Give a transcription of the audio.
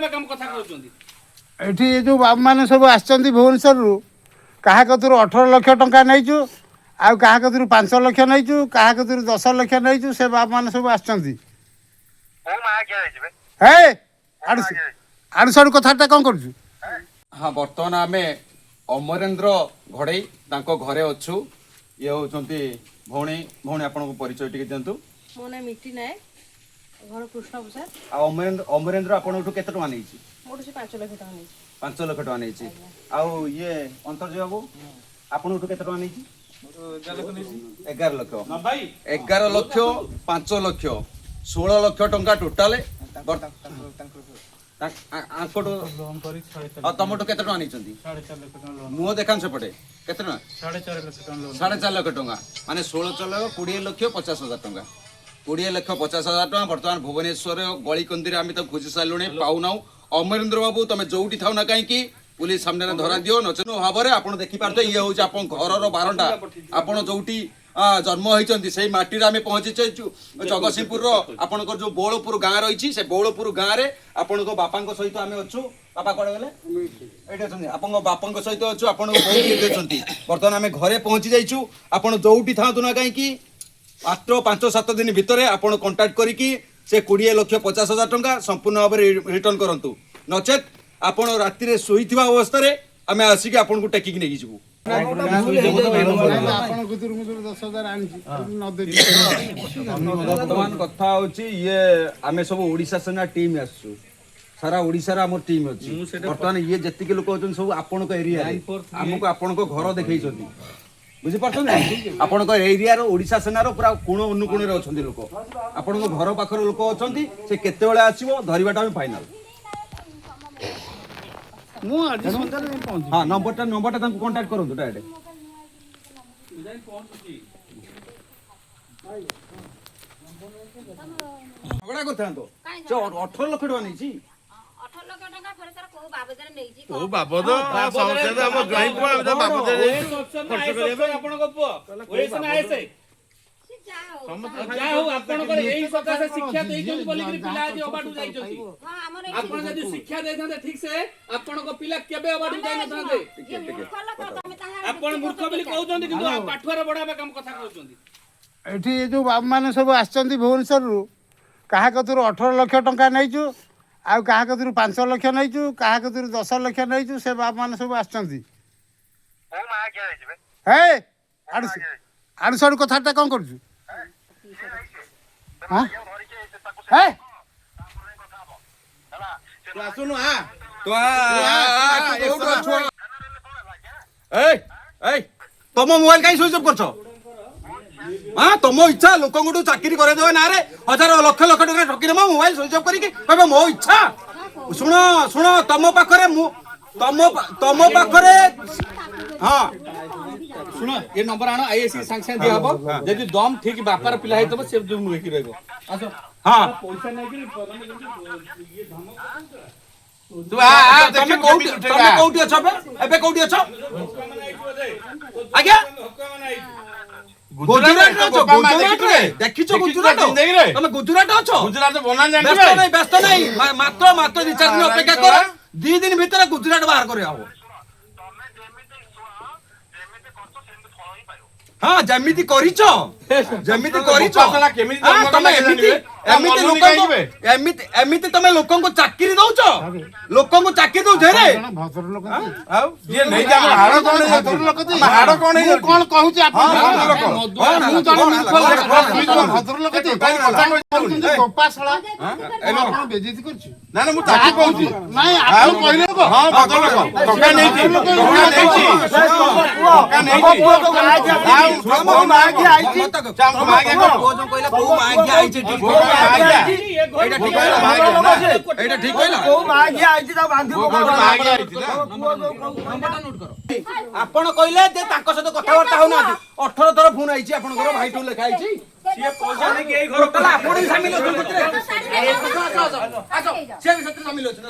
काम कथा कहउछंती एठी जो बाबू मैंने सब आसचंदी भुवनेश्वर क्या कतुर 18 लाख टंका नहींचु आउ क्या कतुर 5 लाख नहींचु क्या कतुर 10 लाख नहींचु से बाबू मैंने सब आसचंदी हे आड़ू साड़ू कथाटा कौन करछु। हाँ बर्तमान आमे अमरेंद्र घड़ई तांको घरे अच्छु ये होचंती भौणी भौणी आपन परिचय टिके दियंतु। मो ना मिट्टी नायक घर कृष्ण प्रसाद आ अमरेंद्र आपन केते टका नैछि। मोर से 5 लाख टका नहीं 5 लाख टका नैछि। आ ये अंतर्जय बाबू आपन केते टका नैछि। 11 लाख ना भाई 11 लाख 5 लाख 16 लाख टंका टोटल तमठू केते टका नैछंती। मुह देखान सेपटे केते टका 4.5 लाख टंका माने 16 लाख 20 लाख 50,000 टंका 20 लाख 50,000 टंका बर्तमान भुवनेश्वर गली कंदी आम तो खोजी सारे पाऊना। अमरेंद्र बाबू तुम जोटी थाउ ना कहीं पुलिस सामने धरा दियो नचन भाव में आप देखिपारे ये हूँ आप घर बारंडा आपड़ जोटी जन्म होती से माटी आम पहुंची जगतसिंहपुर आपंकर जो बौलपुर गाँ रही से बौलपुर गाँव में आपण बापा सहित आम अच्छु बापा कड़े गले आप बापा सहित अच्छु आप बर्तमान आम घरे पहुंची जाइछु आप जोटी था ना कहीं मात्र 5-7 दिन भितर आपण कंटाक्ट करिकी से 20 लाख 50,000 टंका संपूर्ण भाव में रिटर्न करंतु नचेत आपण राति शोईथिबा अवस्था रे आमे आसिक आपण को टेकिक नेगी जबू। वर्तमान कथा होची ये आमे सब ओडिशा सेना टीम आसु सारा ओडिशा रा हमर टीम अछि वर्तमान ये जतिके लोक होचन सब आपण को एरिया रे हमको आपण को घर देखै छथि बुझी पारछन आपण को एरिया रो ओडिशा सेना रो पूरा कोण अनुकोण रे अछंती लोक आपण को घर पाखर लोक अछंती से केते बेले आसीबो धरिबाटा हम फाइनल मु आज संध्या रे पहुंची। हां नंबरटा तांको कांटेक्ट करंतु डायरेक्ट झगड़ा करथांतो 18 लाख टका नैछि 18 लाख टका फेर सर को बाबदरे नै जी ओ बाबद समस्या हम ज्वाइन को हम बाबदरे आपण को पुओ ओएसन आएसे जा हो आपण को एही सकासे शिक्षा देइ जन बोली कि पिला आदि अबाडू जाई जति हां हमर आपण जदी शिक्षा देइ थाते ठीक से आपण को पिला केबे अबाडू जाई न थाते आपण मूर्ख बोली कहउ जंती किंतु पाठुआर बडा काम कथा कहउ जंती। एठी जो बाबू मैंने सब आसचंदी भुवनेश्वर क्या कतुर 18 लाख टंका नहींचु आउ क्या कतुर 5 लाख नहींचु क्या कतुर 10 लाख नहींचु से बाबू मैंने सब आसचंदी हे आड़ू साड़ू कथाटा कौन करछु। हाँ हे सुनु आ तुम मोबाइल कहीं स्विच ऑफ करछ हाँ तुम इच्छा लोक चाकरी करे देवे ना रे 1000 लाख लाख टका ठकी देबो मोबाइल स्विच ऑफ करिके कहबो मो इच्छा सुनो सुनो तुम पाखरे तुम पाखरे हाँ सुनो ये नंबर आनो आईएससी सैंक्शन दिया हबो जदी दम ठीक बापार पिला है तो से जुम होई कि रहबो आसो हाँ पैसा नै कि ये धमक तू आ तुम कोठी अछ एबे कोठी अछ आज्ञा गुजरात देखिছো गुजरात तुम गुजरात अछ गुजरात बना व्यस्त नहीं मात्र 2-4 दिन अपेक्षा कर 2 दिन भीतर गुजरात बाहर करे आबो हाँ जमीती करिछ जमीती करिछ तमे एमिति लोक एमिति तमे लोकन को चाकरी दउछ लोकन को चाकरी दउ रे भद्र लोक आ ये नहीं जा हाड़ कोन भद्र लोक ती हाड़ कोन है कौन कहूची आप भद्र लोक ती गोपाशाला आपण बेइज्जती करछु ना ना मु ताकी कहूची नहीं आप कहले को हां भद्र लोक टका नहीं थी टका नहीं हम मागे आइछि हम मागे को जो कहले को मागे आइछि ठीक एटा ठीक कहला एटा ठीक कहला को मागे आइछि त बांधिबो मागे आइछि ना नंबरटा नोट करो आपण कहले जे ताको सहित कथावार्ता होना 18 थर फोन आइछि आपण घर भाई टू लिखा आइछि से पैसा नै के घर तला आपण शामिल होछन आसो से भी सत्य शामिल होछन